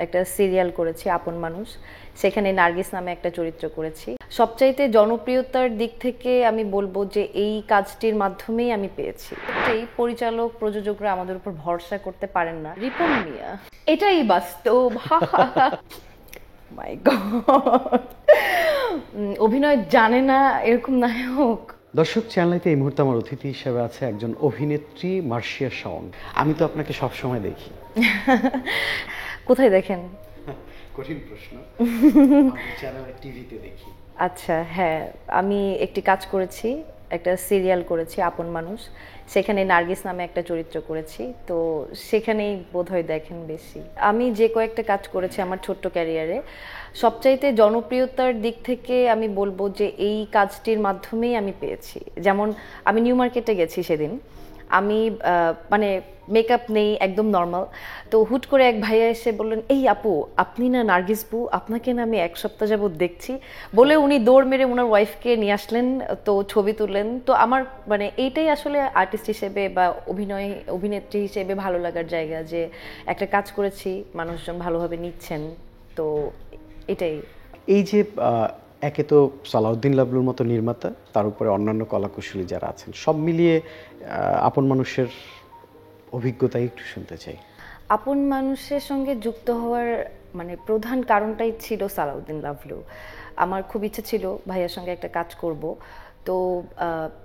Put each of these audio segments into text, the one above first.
একটা সিরিয়াল করেছি আপন মানুষ, সেখানে নার্গিস নামে একটা চরিত্র করেছি। সবচাইতে জনপ্রিয়তার দিক থেকে আমি বলবো যে এই কাজটির মাধ্যমেই আমি পেয়েছি। এই পরিচালক প্রযোজকরা আমাদের উপর ভরসা করতে পারেন না। রিপন মিয়া, এটাই বাস্তব। মাই গড, অভিনয় জানে না এরকম নায়ক। দর্শক চ্যানেলতে এই মুহূর্তে আমার অতিথি হিসেবে আছে একজন অভিনেত্রী মার্শিয়া শাওন। আমি তো আপনাকে সব সময় দেখি। কোথায় দেখেন? কঠিন প্রশ্ন। চ্যানেলে টিভিতে দেখি। আচ্ছা, হ্যাঁ, আমি একটি কাজ করেছি, একটা সিরিয়াল করেছি আপন মানুষ, সেখানে নার্গিস নামে একটা চরিত্র করেছি, তো সেখানেই বোধহয় দেখেন বেশি। আমি যে কয়েকটা কাজ করেছি আমার ছোট্ট ক্যারিয়ারে, সবচাইতে জনপ্রিয়তার দিক থেকে আমি বলবো যে এই কাজটির মাধ্যমেই আমি পেয়েছি। যেমন আমি নিউ মার্কেটে গেছি সেদিন, আমি মানে মেকআপ নেই, একদম নর্মাল, তো হুট করে এক ভাইয়া এসে বললেন, এই আপু আপনি না নার্গিস বু, আপনাকে না আমি এক সপ্তাহ যাবত দেখছি, বলে উনি দৌড় মেরে ওনার ওয়াইফকে নিয়ে আসলেন, তো ছবি তুললেন। তো আমার মানে এইটাই আসলে আর্টিস্ট হিসেবে বা অভিনেত্রী হিসেবে ভালো লাগার জায়গা, যে একটা কাজ করেছি, মানুষজন ভালোভাবে নিচ্ছেন, তো এটাই। এই যে একে তো সালাউদ্দিন লাবলুর মতো নির্মাতা, তার উপরে অন্যান্য কলাকুশলী যারা আছেন, সব মিলিয়ে আপন মানুষের অভিজ্ঞতা একটু শুনতে চাই। আপন মানুষের সঙ্গে যুক্ত হওয়ার মানে প্রধান কারণটাই ছিল সালাউদ্দিন লাবলু। আমার খুব ইচ্ছে ছিল ভাইয়ার সঙ্গে একটা কাজ করব, তো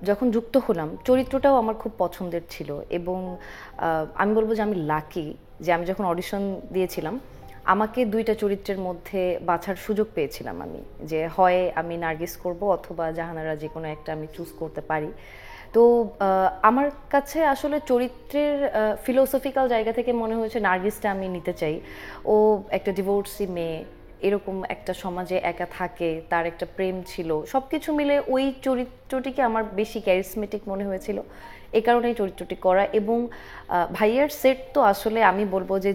যখন যুক্ত হলাম, চরিত্রটাও আমার খুব পছন্দের ছিল, এবং আমি বলবো যে আমি লাকি যে আমি যখন অডিশন দিয়েছিলাম, আমাকে দুইটা চরিত্রের মধ্যে বাছার সুযোগ পেয়েছিলাম আমি, যে হয় আমি নার্গিস করব অথবা জাহানারা, যে কোনো একটা আমি চুজ করতে পারি। তো আমার কাছে আসলে চরিত্রের ফিলোসফিক্যাল জায়গা থেকে মনে হয়েছে নার্গিসটা আমি নিতে চাই। ও একটা ডিভোর্সি মেয়ে, এরকম একটা সমাজে একা থাকে, তার একটা প্রেম ছিল, সব কিছু মিলে ওই চরিত্রটিকে আমার বেশি ক্যারিসমেটিক মনে হয়েছিল, এই কারণেই চরিত্রটি করা। এবং ভাইয়ার সেট তো আসলে আমি বলবো যে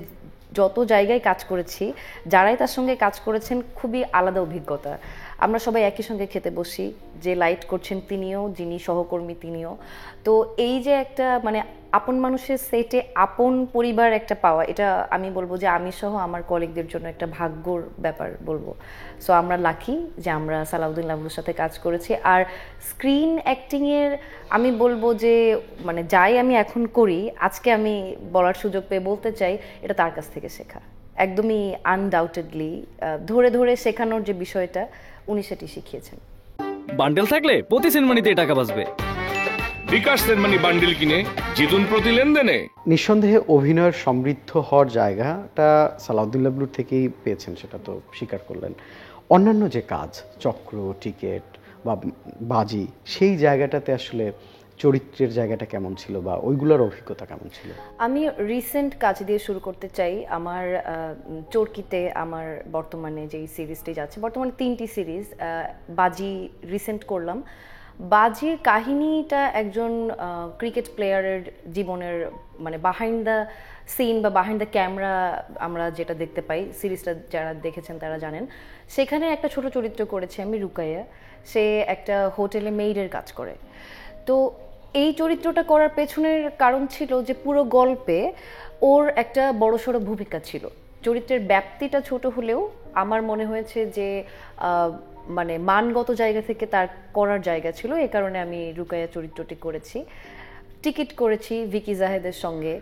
যত জায়গায় কাজ করেছি, যারাই তার সঙ্গে কাজ করেছেন খুবই আলাদা অভিজ্ঞতা। আমরা সবাই একই সঙ্গে খেতে বসি, যে লাইট করছেন তিনিও, যিনি সহকর্মী তিনিও। তো এই যে একটা মানে আপন মানুষের সেটে আপন পরিবার একটা পাওয়া, এটা আমি বলবো যে আমি সহ আমার কলিগদের জন্য একটা ভাগ্যর ব্যাপার বলবো। সো আমরা লাকি যে আমরা সালাউদ্দিন লাবলুর সাথে কাজ করেছি। আর স্ক্রিন অ্যাক্টিংয়ের আমি বলবো যে মানে যাই আমি এখন করি, আজকে আমি বলার সুযোগ পেয়ে বলতে চাই এটা তার কাছ থেকে শেখা, একদমই আনডাউটেডলি ধরে ধরে শেখানোর যে বিষয়টা, উনি সেটি শিখিয়েছেন। বান্ডেল থাকলে প্রতি সেনমানিতে টাকা বাঁচবে। বিকাশ সেনমানি বান্ডেল কিনে জিতুন প্রতি লেনদেনে। নিঃসন্দেহে অভিনয়ের সমৃদ্ধ হওয়ার জায়গাটা সালাউদ্দিন লাবলুর থেকেই পেয়েছেন, সেটা তো স্বীকার করলেন। অন্যান্য যে কাজ, চক্র, টিকেট বা বাজি, সেই জায়গাটাতে আসলে চরিত্রের জায়গাটা কেমন ছিল বা ওইগুলোর অভিজ্ঞতা কেমন ছিল? আমি রিসেন্ট কাজ দিয়ে শুরু করতে চাই। আমার চরকিতে আমার বর্তমানে যেই সিরিজটি যাচ্ছে, বর্তমানে 3টি সিরিজ, বাজি রিসেন্ট করলাম। বাজির কাহিনীটা একজন ক্রিকেট প্লেয়ারের জীবনের মানে বাহাইন্ড দ্য সিন বা বাহাইন্ড দ্য ক্যামেরা আমরা যেটা দেখতে পাই, সিরিজটা যারা দেখেছেন তারা জানেন। সেখানে একটা ছোট চরিত্র করেছি আমি, রুকাইয়া। সে একটা হোটেলে মেইডের কাজ করে। তো এই চরিত্রটা করার পেছনের কারণ ছিল যে পুরো গল্পে ওর একটা বড়সড় ভূমিকা ছিল। চরিত্রের ব্যাপ্তিটা ছোট হলেও আমার মনে হয়েছে যে মানে মানগত জায়গা থেকে তার করার জায়গা ছিল, এই কারণে আমি রুকাইয়া চরিত্রটি করেছি। টিকিট করেছি ভিকি জাহেদের সঙ্গে।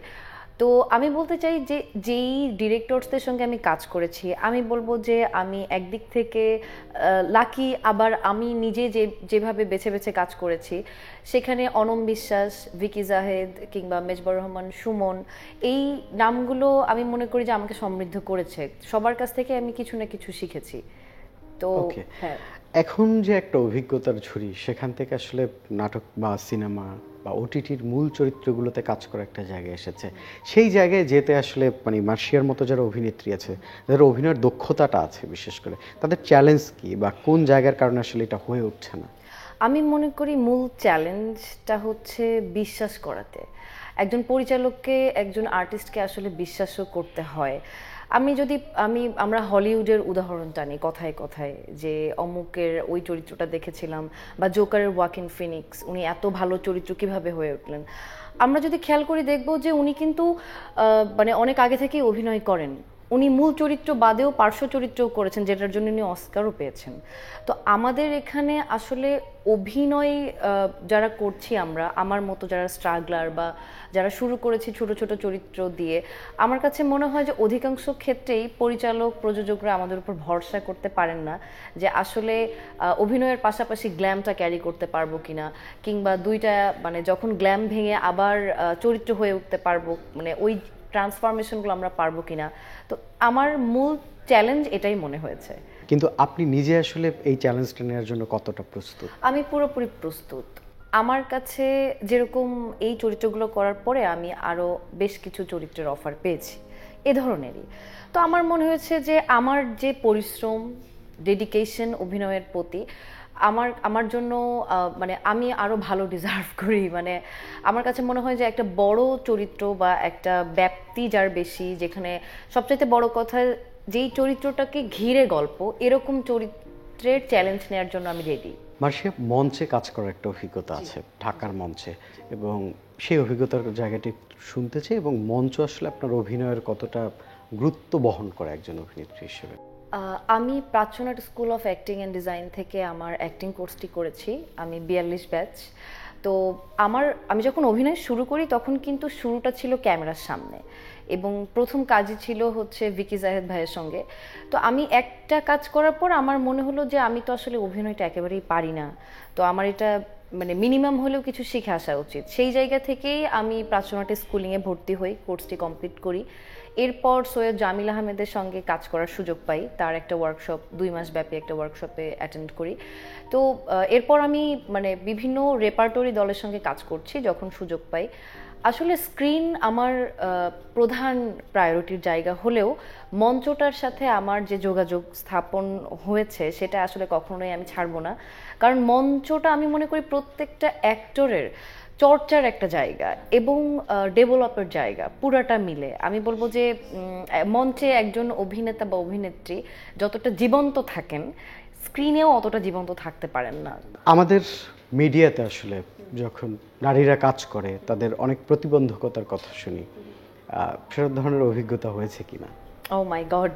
তো আমি বলতে চাই যে যেই ডিরেক্টরসদের সঙ্গে আমি কাজ করেছি, আমি বলবো যে আমি একদিক থেকে লাকি, আবার আমি নিজে যেভাবে বেছে বেছে কাজ করেছি, সেখানে অনম বিশ্বাস, ভিকি জাহেদ কিংবা মেজবর রহমান সুমন, এই নামগুলো আমি মনে করি যে আমাকে সমৃদ্ধ করেছে। সবার কাছ থেকে আমি কিছু না কিছু শিখেছি। তো হ্যাঁ, এখন যে একটা অভিজ্ঞতার ঝুড়ি, সেখান থেকে আসলে নাটক বা সিনেমা বা ওটিটির মূল চরিত্রগুলোতে কাজ করা একটা জায়গায় এসেছে। সেই জায়গায় যেতে আসলে মানে মার্শিয়ার মতো যারা অভিনেত্রী আছে, যারা অভিনয়ের দক্ষতাটা আছে বিশেষ করে, তাদের চ্যালেঞ্জ কি বা কোন জায়গার কারণে আসলে এটা হয়ে উঠছে না? আমি মনে করি মূল চ্যালেঞ্জটা হচ্ছে বিশ্বাস করাতে। একজন পরিচালককে, একজন আর্টিস্টকে আসলে বিশ্বাসও করতে হয়। আমরা হলিউডের উদাহরণ টানি কথায় কথায়, যে অমুকের ওই চরিত্রটা দেখেছিলাম, বা জোকারের ওয়াকিন ফিনিক্স, উনি এত ভালো চরিত্র কিভাবে হয়ে উঠলেন। আমরা যদি খেয়াল করি দেখব যে উনি কিন্তু মানে অনেক আগে থেকেই অভিনয় করেন, উনি মূল চরিত্র বাদেও পার্শ্ব চরিত্রও করেছেন, যেটার জন্য উনি অস্কারও পেয়েছেন। তো আমাদের এখানে আসলে অভিনয় যারা করছি আমরা, আমার মতো যারা স্ট্রাগলার বা যারা শুরু করেছি ছোট ছোট চরিত্র দিয়ে, আমার কাছে মনে হয় যে অধিকাংশ ক্ষেত্রেই পরিচালক প্রযোজকরা আমাদের উপর ভরসা করতে পারেন না যে আসলে অভিনয়ের পাশাপাশি গ্ল্যামটা ক্যারি করতে পারবো কিনা, কিংবা দুইটা মানে যখন গ্ল্যাম ভেঙে আবার চরিত্র হয়ে উঠতে পারবো, মানে ওই ট্রান্সফরমেশনগুলো আমরা পারবো কিনা। তো আমার মূল চ্যালেঞ্জ এটাই মনে হয়েছে। কিন্তু আপনি নিজে আসলে এই চ্যালেঞ্জটা নেওয়ার জন্য কতটা প্রস্তুত? আমি পুরোপুরি প্রস্তুত। আমার কাছে যেরকম এই চরিত্রগুলো করার পরে আমি আরও বেশ কিছু চরিত্রের অফার পেয়েছি এ ধরনেরই। তো আমার মনে হয়েছে যে আমার যে পরিশ্রম, ডেডিকেশন অভিনয়ের প্রতি, আমার জন্য মানে আমি আরও ভালো ডিজার্ভ করি। মানে আমার কাছে মনে হয় যে একটা বড় চরিত্র বা একটা ব্যাপ্তি যার বেশি, যেখানে সবচাইতে বড় কথা যেই চরিত্রটাকে ঘিরে গল্প, এরকম চরিত্রের চ্যালেঞ্জ নেওয়ার জন্য আমি রেডি। মার্শিয়া, মঞ্চে কাজ করার একটা অভিজ্ঞতা আছে ঢাকার মঞ্চে, এবং সেই অভিজ্ঞতার জায়গাটি শুনতে চাই, এবং মঞ্চ আসলে আপনার অভিনয়ের কতটা গুরুত্ব বহন করে একজন অভিনেত্রী হিসেবে। আমি Prachyanat school of acting and design থেকে আমার অ্যাক্টিং কোর্সটি করেছি, আমি 42 ব্যাচ। তো আমি যখন অভিনয় শুরু করি তখন কিন্তু শুরুটা ছিল ক্যামেরার সামনে, এবং প্রথম কাজই ছিল হচ্ছে ভিকি জাহেদ ভাইয়ের সঙ্গে। তো আমি একটা কাজ করার পর আমার মনে হলো যে আমি তো আসলে অভিনয়টা একেবারেই পারি না, তো আমার এটা মানে মিনিমাম হলেও কিছু শিখে আসা উচিত। সেই জায়গা থেকেই আমি প্রাচ্যনাটে স্কুলিংয়ে ভর্তি হই, কোর্সটি কমপ্লিট করি। এরপর সৈয়দ জামিল আহমেদের সঙ্গে কাজ করার সুযোগ পাই, তার একটা ওয়ার্কশপ 2 মাস ব্যাপী একটা ওয়ার্কশপে অ্যাটেন্ড করি। তো এরপর আমি মানে বিভিন্ন রেপার্টরি দলের সঙ্গে কাজ করছি যখন সুযোগ পাই। আসলে স্ক্রিন আমার প্রধান প্রায়োরিটির জায়গা হলেও মঞ্চটার সাথে আমার যে যোগাযোগ স্থাপন হয়েছে সেটা আসলে কখনোই আমি ছাড়বো না। কারণ মঞ্চটা আমি মনে করি প্রত্যেকটা অ্যাক্টরের চর্চার একটা জায়গা এবং ডেভেলপের জায়গা, পুরাটা মিলে আমি বলবো যে মঞ্চে একজন অভিনেতা বা অভিনেত্রী যতটা জীবন্ত থাকেন, স্ক্রিনেও অতটা জীবন্ত থাকতে পারেন না। আমাদের মিডিয়াতে আসলে যখন নারীরা কাজ করে তাদের অনেক প্রতিবন্ধকতার কথা শুনি, সেসব ধরনের অভিজ্ঞতা হয়েছে কিনা? ও মাই গড,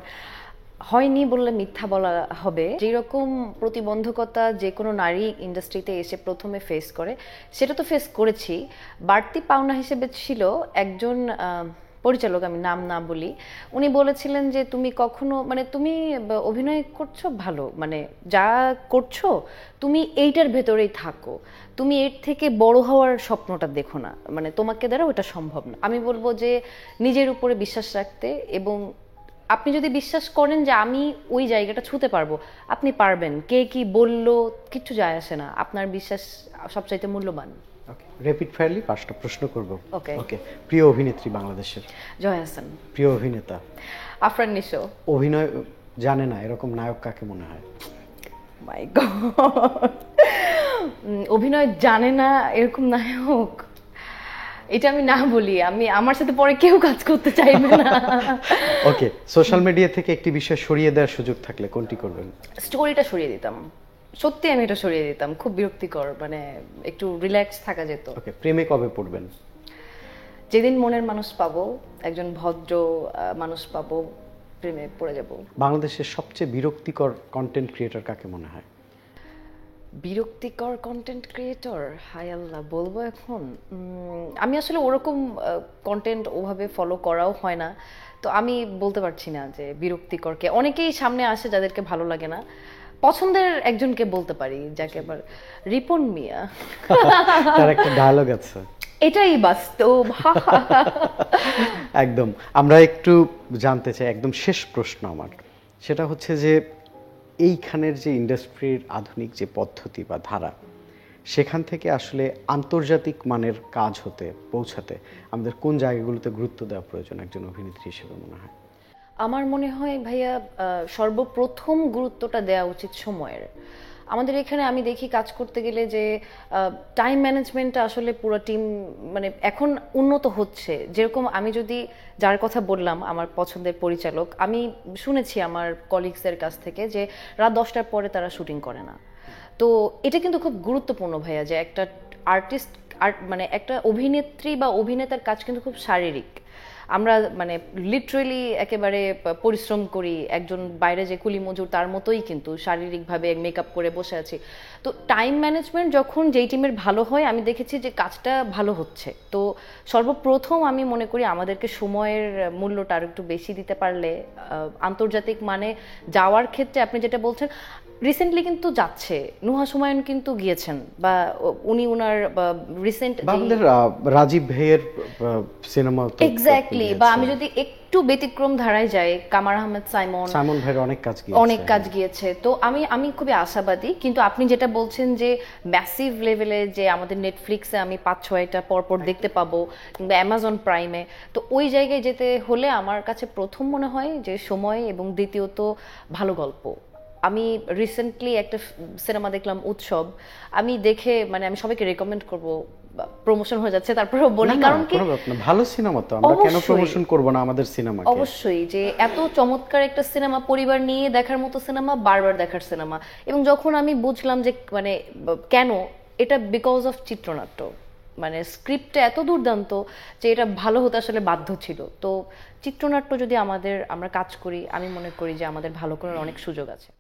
হয়নি বললে মিথ্যা বলা হবে। যেরকম প্রতিবন্ধকতা যে কোনো নারী ইন্ডাস্ট্রিতে এসে প্রথমে ফেস করে, সেটা তো ফেস করেছি। বাড়তি পাওনা হিসেবে ছিল একজন পরিচালক, আমি নাম না বলি, উনি বলেছিলেন যে তুমি কখনো মানে তুমি অভিনয় করছো ভালো, মানে যা করছো তুমি এইটার ভেতরেই থাকো, তুমি এর থেকে বড় হওয়ার স্বপ্নটা দেখো না, মানে তোমাকে দ্বারা ওটা সম্ভব না। আমি বলবো যে নিজের উপরে বিশ্বাস রাখতে, এবং আপনি যদি বিশ্বাস করেন যে আমি ওই জায়গাটা ছুঁতে পারবো, আপনি পারবেন। কে কি বললো কিচ্ছু যায় আসে না, আপনার বিশ্বাস সবচাইতে মূল্যবান। ওকে, র্যাপিড ফায়ারলি 5টা প্রশ্ন করব। ওকে। ওকে, প্রিয় অভিনেত্রী বাংলাদেশের? জয় হাসান। প্রিয় অভিনেতা? আফরান নিশো। অভিনয় জানে না এরকম নায়ক কাকে মনে হয়? মাই গড, অভিনয় জানে না এরকম নায়ক, এটা আমি না বলি, আমি আমার সাথে পরে কেউ কাজ করতে চাইবে না। ওকে, সোশ্যাল মিডিয়া থেকে একটি বিষয় সরিয়ে দেওয়ার সুযোগ থাকলে কোনটি করবেন? স্টোরিটা সরিয়ে দিতাম, সত্যি আমি এটা সরিয়ে দিতাম, খুব বিরক্তিকর, মানে একটু রিল্যাক্স থাকা যেত। ওকে, প্রেমে কবে পড়বেন? যেদিন মনের মানুষ পাবো, একজন ভদ্র মানুষ পাবো, প্রেমে পড়ে যাব। বাংলাদেশের সবচেয়ে বিরক্তিকর কন্টেন্ট ক্রিয়েটর কাকে মনে হয়? বিরক্তিকর কন্টেন্ট ক্রিয়েটর, হায় আল্লাহ, বলবো এখন? আমি আসলে ওরকম কন্টেন্ট ওভাবে ফলো করাও হয় না, তো আমি বলতে পারছি না যে বিরক্তিকরকে। অনেকেই সামনে আসে যাদেরকে ভালো লাগে না, পছন্দের একজনকে বলতে পারি, যাকে আবার রিপন মিয়া। তার একটা ডায়লগ আছে, এটাই বাস্তব। একদম। আমরা একটু জানতে চাই, একদম শেষ প্রশ্ন আমার, সেটা হচ্ছে যে এইখানের যে ইন্ডাস্ট্রির আধুনিক যে পদ্ধতি বা ধারা, সেখান থেকে আসলে আন্তর্জাতিক মানের কাজ হতে পৌঁছাতে আমাদের কোন জায়গাগুলোতে গুরুত্ব দেওয়া প্রয়োজন একজন অভিনেত্রী হিসেবে মনে হয়? আমার মনে হয় ভাইয়া, সর্বপ্রথম গুরুত্বটা দেওয়া উচিত সময়ের। আমাদের এখানে আমি দেখি কাজ করতে গেলে যে টাইম ম্যানেজমেন্টটা আসলে পুরো টিম মানে এখন উন্নত হচ্ছে। যেরকম আমি যদি যার কথা বললাম আমার পছন্দের পরিচালক, আমি শুনেছি আমার কলিগসদের কাছ থেকে যে রাত 10টার পরে তারা শুটিং করে না। তো এটা কিন্তু খুব গুরুত্বপূর্ণ ভাইয়া, যে একটা আর্টিস্ট মানে একটা অভিনেত্রী বা অভিনেতার কাজ কিন্তু খুব শারীরিক। আমরা মানে লিটারেলি একেবারে পরিশ্রম করি, একজন বাইরে যে কুলি মজুর তার মতোই কিন্তু শারীরিকভাবে মেকআপ করে বসে আছি। তো টাইম ম্যানেজমেন্ট যখন যেই টিমের ভালো হয় আমি দেখেছি যে কাজটা ভালো হচ্ছে। তো সর্বপ্রথম আমি মনে করি আমাদেরকে সময়ের মূল্যটা আর একটু বেশি দিতে পারলে, আন্তর্জাতিক মানে যাওয়ার ক্ষেত্রে আপনি যেটা বলছেন, রিসেন্টলি কিন্তু যাচ্ছে, নুহা সুমায়ুন কিন্তু গিয়েছেন, বা উনি ওনার রিসেন্ট বা আমাদের রাজীব ভাইয়ের সিনেমা এক্স্যাক্টলি, বা আমি যদি একটু ব্যতিক্রম ধারায় যাই, কামার আহমেদ সাইমন ভাইয়ের অনেক কাজ গিয়েছে। তো আমি খুবই আশাবাদী। কিন্তু আপনি যেটা বলছেন যে ম্যাসিভ লেভেলে যে আমাদের নেটফ্লিক্সে আমি 5-6টা পরপর দেখতে পাবো, কিংবা অ্যামাজন প্রাইমে, তো ওই জায়গায় যেতে হলে আমার কাছে প্রথম মনে হয় যে সময়, এবং দ্বিতীয়ত ভালো গল্প। আমি রিসেন্টলি একটা সিনেমা দেখলাম উৎসব, আমি দেখে মানে আমি সবাইকে রেকমেন্ড করব, প্রমোশন হয়ে যাচ্ছে তারপরেও বলি, কারণ কি ভালো সিনেমা, তো আমরা কেন প্রমোশন করব না আমাদের সিনেমাকে? অবশ্যই, যে এত চমৎকার একটা সিনেমা, পরিবার নিয়ে দেখার মতো সিনেমা, বারবার দেখার সিনেমা। এবং যখন আমি বুঝলাম যে মানে কেন, এটা বিকজ অফ চিত্রনাট্য, মানে স্ক্রিপ্টটা এত দুর্দান্ত যে এটা ভালো হতে আসলে বাধ্য ছিল। তো চিত্রনাট্য যদি আমরা কাজ করি, আমি মনে করি যে আমাদের ভালো করার অনেক সুযোগ আছে।